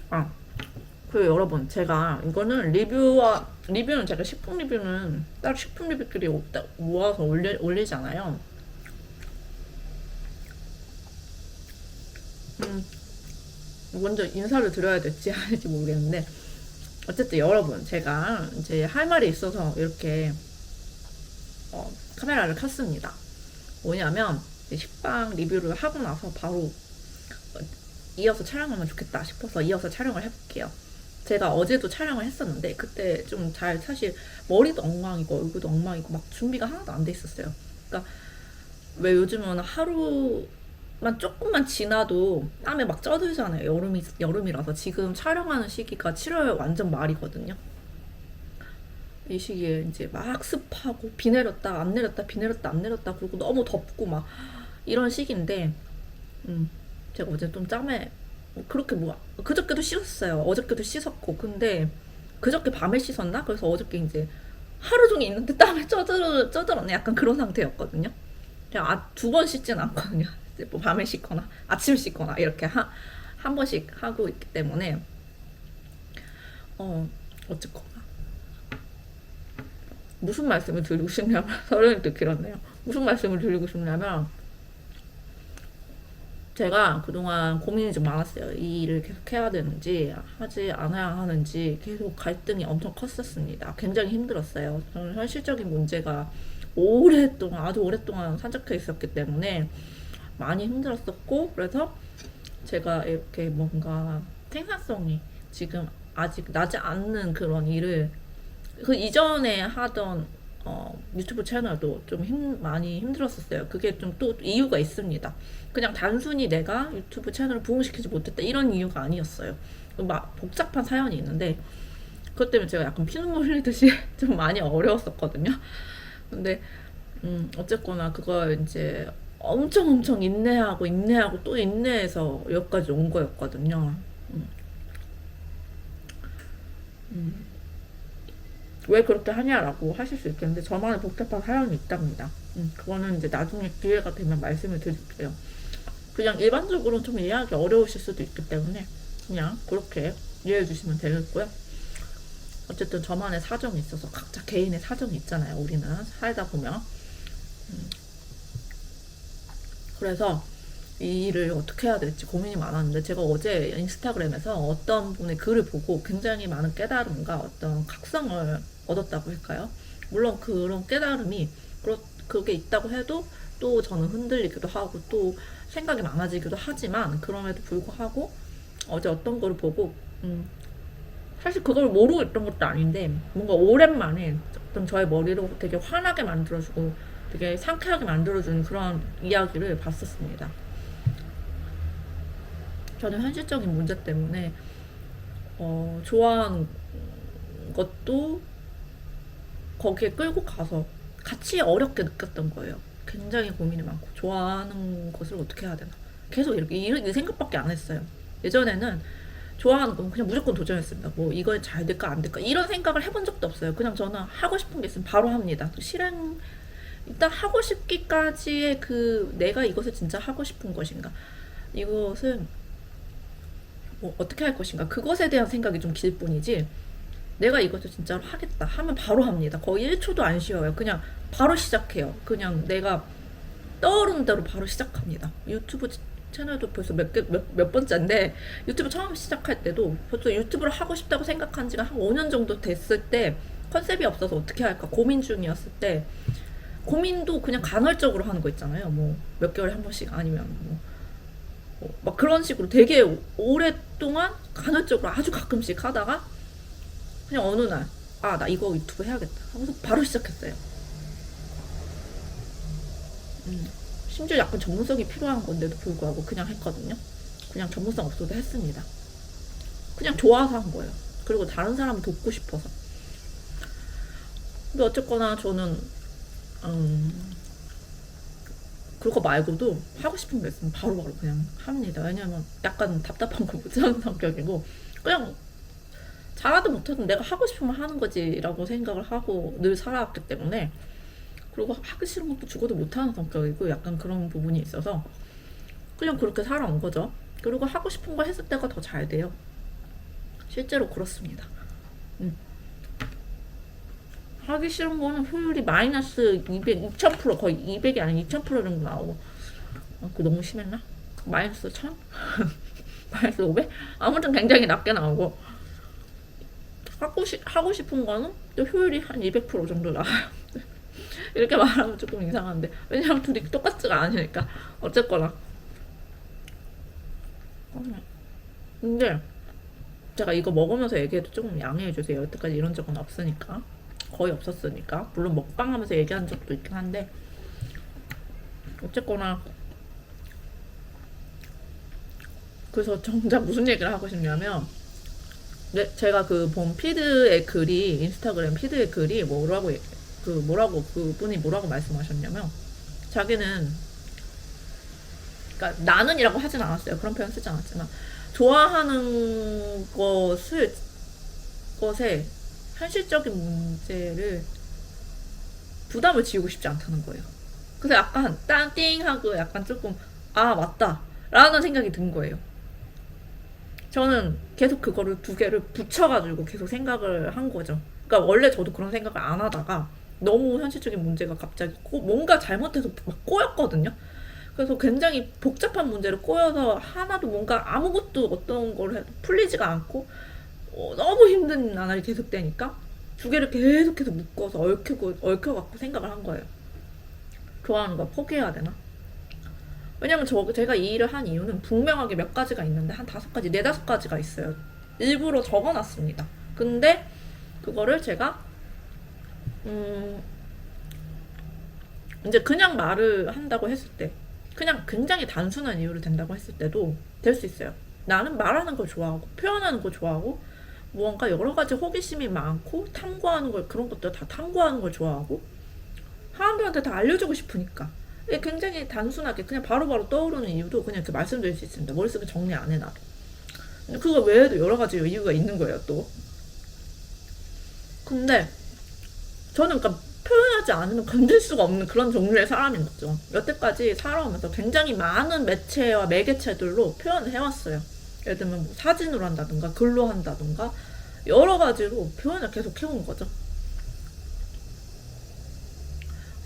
아, 그리고 여러분, 제가 이거는 리뷰는 제가 식품 리뷰는 따로 식품 리뷰끼리 모아서 올리잖아요. 음, 먼저 인사를 드려야 될지 아닐지 모르겠는데, 어쨌든 여러분, 제가 이제 할 말이 있어서 이렇게 카메라를 켰습니다. 뭐냐면, 식빵 리뷰를 하고 나서 바로 이어서 촬영하면 좋겠다 싶어서 이어서 촬영을 해볼게요. 제가 어제도 촬영을 했었는데 그때 좀 잘 사실 머리도 엉망이고 얼굴도 엉망이고 막 준비가 하나도 안 돼 있었어요. 그러니까 왜 요즘은 하루만 조금만 지나도 땀에 막 쪄들잖아요. 여름이라서 지금 촬영하는 시기가 7월 완전 말이거든요. 이 시기에 이제 막 습하고 비 내렸다 안 내렸다 비 내렸다 안 내렸다 그리고 너무 덥고 막 이런 시기인데 음, 제가 어제 좀 짬에 그렇게 뭐 그저께도 씻었어요. 어저께도 씻었고 근데 그저께 밤에 씻었나? 그래서 어저께 이제 하루 종일 있는데 땀에 쪄들었네. 약간 그런 상태였거든요. 그냥 두 번 씻진 않거든요. 이제 뭐 밤에 씻거나 아침에 씻거나 이렇게 한 번씩 하고 있기 때문에 어 어쨌거나 무슨 말씀을 드리고 싶냐면 서른이 또 길었네요. 무슨 말씀을 드리고 싶냐면 제가 그동안 고민이 좀 많았어요. 이 일을 계속 해야 되는지, 하지 않아야 하는지, 계속 갈등이 엄청 컸었습니다. 굉장히 힘들었어요. 저는 현실적인 문제가 아주 오랫동안 산적해 있었기 때문에 많이 힘들었었고, 그래서 제가 이렇게 뭔가 생산성이 지금 아직 나지 않는 그런 일을 그 이전에 하던 유튜브 채널도 좀 많이 힘들었었어요. 그게 좀 또 이유가 있습니다. 그냥 단순히 내가 유튜브 채널을 부흥시키지 못했다 이런 이유가 아니었어요. 막 복잡한 사연이 있는데 그것 때문에 제가 약간 피눈물 흘리듯이 좀 많이 어려웠었거든요. 근데 어쨌거나 그걸 이제 엄청 인내하고 또 인내해서 여기까지 온 거였거든요. 음, 음. 왜 그렇게 하냐라고 하실 수 있겠는데 저만의 복잡한 사연이 있답니다. 그거는 이제 나중에 기회가 되면 말씀을 드릴게요. 그냥 일반적으로 좀 이해하기 어려우실 수도 있기 때문에 그냥 그렇게 이해해 주시면 되겠고요. 어쨌든 저만의 사정이 있어서 각자 개인의 사정이 있잖아요. 우리는 살다 보면. 그래서 이 일을 어떻게 해야 될지 고민이 많았는데 제가 어제 인스타그램에서 어떤 분의 글을 보고 굉장히 많은 깨달음과 어떤 각성을 얻었다고 할까요? 물론 그런 깨달음이 그게 있다고 해도 또 저는 흔들리기도 하고 또 생각이 많아지기도 하지만 그럼에도 불구하고 어제 어떤 거를 보고 사실 그걸 모르고 있던 것도 아닌데 뭔가 오랜만에 어떤 저의 머리를 되게 환하게 만들어주고 되게 상쾌하게 만들어주는 그런 이야기를 봤었습니다. 저는 현실적인 문제 때문에 좋아하는 것도 거기에 끌고 가서 같이 어렵게 느꼈던 거예요. 굉장히 고민이 많고 좋아하는 것을 어떻게 해야 되나 계속 이렇게 이 생각밖에 안 했어요. 예전에는 좋아하는 건 그냥 무조건 도전했습니다. 뭐 이거 잘 될까 안 될까 이런 생각을 해본 적도 없어요. 그냥 저는 하고 싶은 게 있으면 바로 합니다. 또 실행 일단 하고 싶기까지의 그 내가 이것을 진짜 하고 싶은 것인가 이것을 뭐 어떻게 할 것인가 그것에 대한 생각이 좀 길 뿐이지 내가 이것을 진짜로 하겠다 하면 바로 합니다. 거의 1초도 안 쉬어요. 그냥 바로 시작해요. 그냥 내가 떠오르는 대로 바로 시작합니다. 유튜브 채널도 벌써 몇 번째인데 유튜브 처음 시작할 때도 벌써 유튜브를 하고 싶다고 생각한 지가 한 5년 정도 됐을 때 컨셉이 없어서 어떻게 할까 고민 중이었을 때 고민도 그냥 간헐적으로 하는 거 있잖아요. 뭐 몇 개월에 한 번씩 아니면 막 그런 식으로 되게 오랫동안 간헐적으로 아주 가끔씩 하다가 그냥 어느 날 나 이거 유튜브 해야겠다 하면서 바로 시작했어요. 심지어 약간 전문성이 필요한 건데도 불구하고 그냥 했거든요. 그냥 전문성 없어도 했습니다. 그냥 좋아서 한 거예요. 그리고 다른 사람 돕고 싶어서. 근데 어쨌거나 저는 그거 말고도 하고 싶은 게 있으면 바로바로 그냥 합니다. 왜냐면 약간 답답한 걸 못 참는 성격이고 그냥 잘하든 못하든 내가 하고 싶으면 하는 거지라고 생각을 하고 늘 살아왔기 때문에 그리고 하기 싫은 것도 죽어도 못하는 성격이고 약간 그런 부분이 있어서 그냥 그렇게 살아온 거죠. 그리고 하고 싶은 거 했을 때가 더 잘 돼요. 실제로 그렇습니다. 음. 하기 싫은 거는 효율이 마이너스 200, 2000% 거의 200이 아니라 2000% 정도 나오고. 그거 너무 심했나? 마이너스 1000? 마이너스 500? 아무튼 굉장히 낮게 나오고. 하고 싶은 거는 또 효율이 한 200% 정도 나와요. 이렇게 말하면 조금 이상한데. 왜냐면 둘이 똑같지가 않으니까. 어쨌거나. 근데 제가 이거 먹으면서 얘기해도 조금 양해해주세요. 여태까지 이런 적은 없으니까. 거의 없었으니까. 물론 먹방하면서 얘기한 적도 있긴 한데. 어쨌거나. 그래서 정작 무슨 얘기를 하고 싶냐면, 네, 제가 그 본 피드의 글이, 인스타그램 피드의 글이 뭐라고 그분이 뭐라고 말씀하셨냐면, 자기는, 그러니까 나는이라고 하진 않았어요. 그런 표현 쓰지 않았지만, 좋아하는 것에 현실적인 문제를 부담을 지우고 싶지 않다는 거예요. 그래서 약간 딴띵하고 약간 조금 맞다 라는 생각이 든 거예요. 저는 계속 그거를 두 개를 붙여가지고 계속 생각을 한 거죠. 그러니까 원래 저도 그런 생각을 안 하다가 너무 현실적인 문제가 갑자기 뭔가 잘못해서 막 꼬였거든요. 그래서 굉장히 복잡한 문제를 꼬여서 하나도 뭔가 아무것도 어떤 걸 해도 풀리지가 않고 너무 힘든 나날이 계속되니까 두 개를 계속해서 묶어서 얽혀갖고 생각을 한 거예요. 좋아하는 거 포기해야 되나? 왜냐면 제가 이 일을 한 이유는 분명하게 몇 가지가 있는데 한 5가지, 4-5가지가 있어요. 일부러 적어놨습니다. 근데 그거를 제가 이제 그냥 말을 한다고 했을 때, 그냥 굉장히 단순한 이유를 댄다고 했을 때도 될 수 있어요. 나는 말하는 걸 좋아하고 표현하는 걸 좋아하고 무언가 여러 가지 호기심이 많고 탐구하는 걸, 그런 것들 다 탐구하는 걸 좋아하고 사람들한테 다 알려주고 싶으니까. 이게 굉장히 단순하게 그냥 바로바로 떠오르는 이유도 그냥 이렇게 말씀드릴 수 있습니다. 머릿속에 정리 안 해놔도. 그거 외에도 여러 가지 이유가 있는 거예요, 또. 근데 저는 그러니까 표현하지 않으면 건들 수가 없는 그런 종류의 사람인 거죠. 여태까지 살아오면서 굉장히 많은 매체와 매개체들로 표현을 해왔어요. 예를 들면 뭐 사진으로 한다든가 글로 한다든가 여러 가지로 표현을 계속 해온 거죠.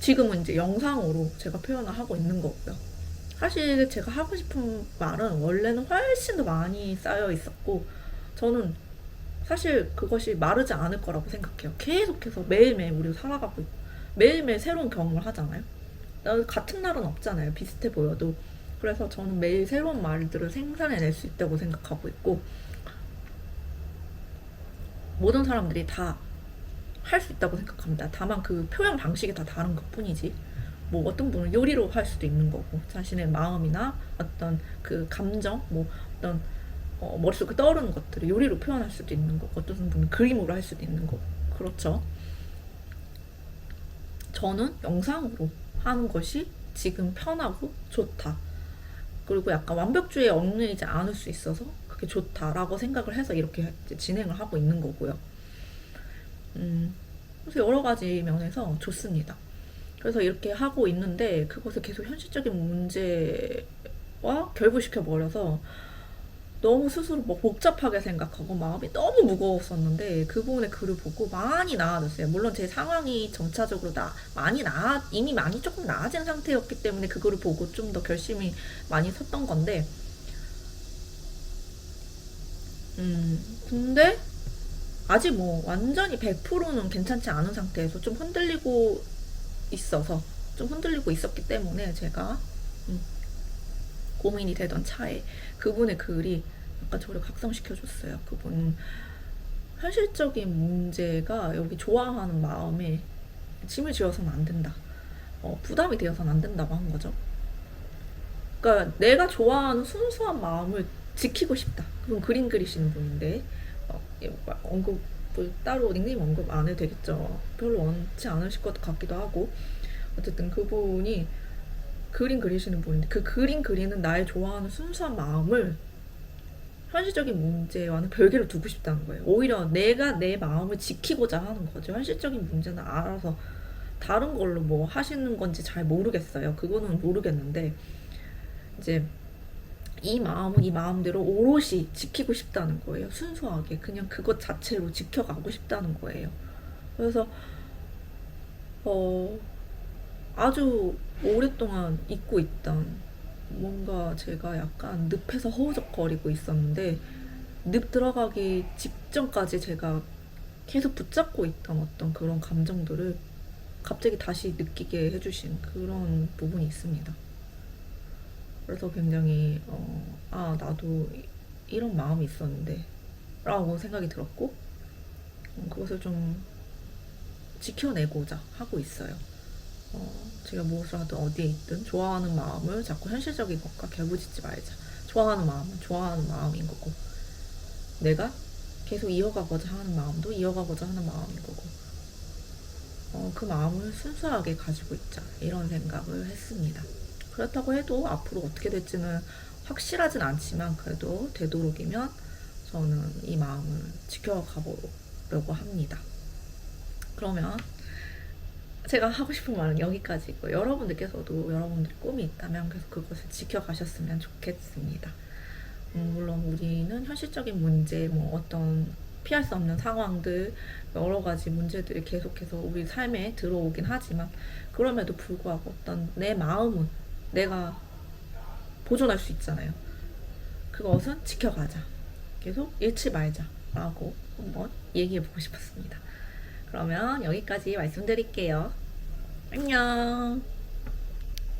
지금은 이제 영상으로 제가 표현을 하고 있는 거고요. 사실 제가 하고 싶은 말은 원래는 훨씬 더 많이 쌓여 있었고, 저는 사실 그것이 마르지 않을 거라고 생각해요. 계속해서 매일매일 우리가 살아가고 있고, 매일매일 새로운 경험을 하잖아요. 같은 날은 없잖아요. 비슷해 보여도. 그래서 저는 매일 새로운 말들을 생산해낼 수 있다고 생각하고 있고, 모든 사람들이 다 할 수 있다고 생각합니다. 다만 그 표현 방식이 다 다른 것 뿐이지. 뭐 어떤 분은 요리로 할 수도 있는 거고, 자신의 마음이나 어떤 그 감정, 뭐 어떤 머릿속에 떠오르는 것들을 요리로 표현할 수도 있는 거고, 어떤 분은 그림으로 할 수도 있는 거고. 그렇죠. 저는 영상으로 하는 것이 지금 편하고 좋다. 그리고 약간 완벽주의에 얽매이지 않을 수 있어서 그게 좋다라고 생각을 해서 이렇게 진행을 하고 있는 거고요. 그래서 여러 가지 면에서 좋습니다. 그래서 이렇게 하고 있는데 그것을 계속 현실적인 문제와 결부시켜버려서 너무 스스로 뭐 복잡하게 생각하고 마음이 너무 무거웠었는데 그 부분의 글을 보고 많이 나아졌어요. 물론 제 상황이 점차적으로 이미 많이 조금 나아진 상태였기 때문에 그거를 보고 좀 더 결심이 많이 섰던 건데, 근데 아직 뭐 완전히 100%는 괜찮지 않은 상태에서 좀 흔들리고 있었기 때문에 제가 고민이 되던 차에 그분의 글이 약간 저를 각성시켜줬어요. 그분은 현실적인 문제가 여기 좋아하는 마음에 짐을 지어서는 안 된다. 부담이 되어서는 안 된다고 한 거죠. 그러니까 내가 좋아하는 순수한 마음을 지키고 싶다. 그분 그림 그리시는 분인데 언급을 따로 닉네임 언급 안 해도 되겠죠. 별로 원치 않으실 것 같기도 하고. 어쨌든 그분이 그림 그리시는 분인데 그 그림 그리는 나의 좋아하는 순수한 마음을 현실적인 문제와는 별개로 두고 싶다는 거예요. 오히려 내가 내 마음을 지키고자 하는 거죠. 현실적인 문제는 알아서 다른 걸로 뭐 하시는 건지 잘 모르겠어요. 그거는 모르겠는데 이제 이 마음은 이 마음대로 오롯이 지키고 싶다는 거예요. 순수하게 그냥 그것 자체로 지켜가고 싶다는 거예요. 그래서 어, 아주 오랫동안 잊고 있던, 뭔가 제가 약간 늪에서 허우적거리고 있었는데 늪 들어가기 직전까지 제가 계속 붙잡고 있던 어떤 그런 감정들을 갑자기 다시 느끼게 해주신 그런 부분이 있습니다. 그래서 굉장히 나도 이런 마음이 있었는데 라고 생각이 들었고, 그것을 좀 지켜내고자 하고 있어요. 제가 무엇을 하든 어디에 있든 좋아하는 마음을 자꾸 현실적인 것과 결부짓지 말자. 좋아하는 마음은 좋아하는 마음인 거고, 내가 계속 이어가고자 하는 마음도 이어가고자 하는 마음인 거고, 그 마음을 순수하게 가지고 있자, 이런 생각을 했습니다. 그렇다고 해도 앞으로 어떻게 될지는 확실하진 않지만, 그래도 되도록이면 저는 이 마음을 지켜가 보려고 합니다. 그러면 제가 하고 싶은 말은 여기까지고, 여러분들께서도 여러분들 꿈이 있다면 계속 그것을 지켜가셨으면 좋겠습니다. 물론 우리는 현실적인 문제, 뭐 어떤 피할 수 없는 상황들, 여러 가지 문제들이 계속해서 우리 삶에 들어오긴 하지만, 그럼에도 불구하고 어떤 내 마음은 내가 보존할 수 있잖아요. 그것은 지켜가자. 계속 잃지 말자. 라고 한번 얘기해보고 싶었습니다. 그러면 여기까지 말씀드릴게요. 안녕.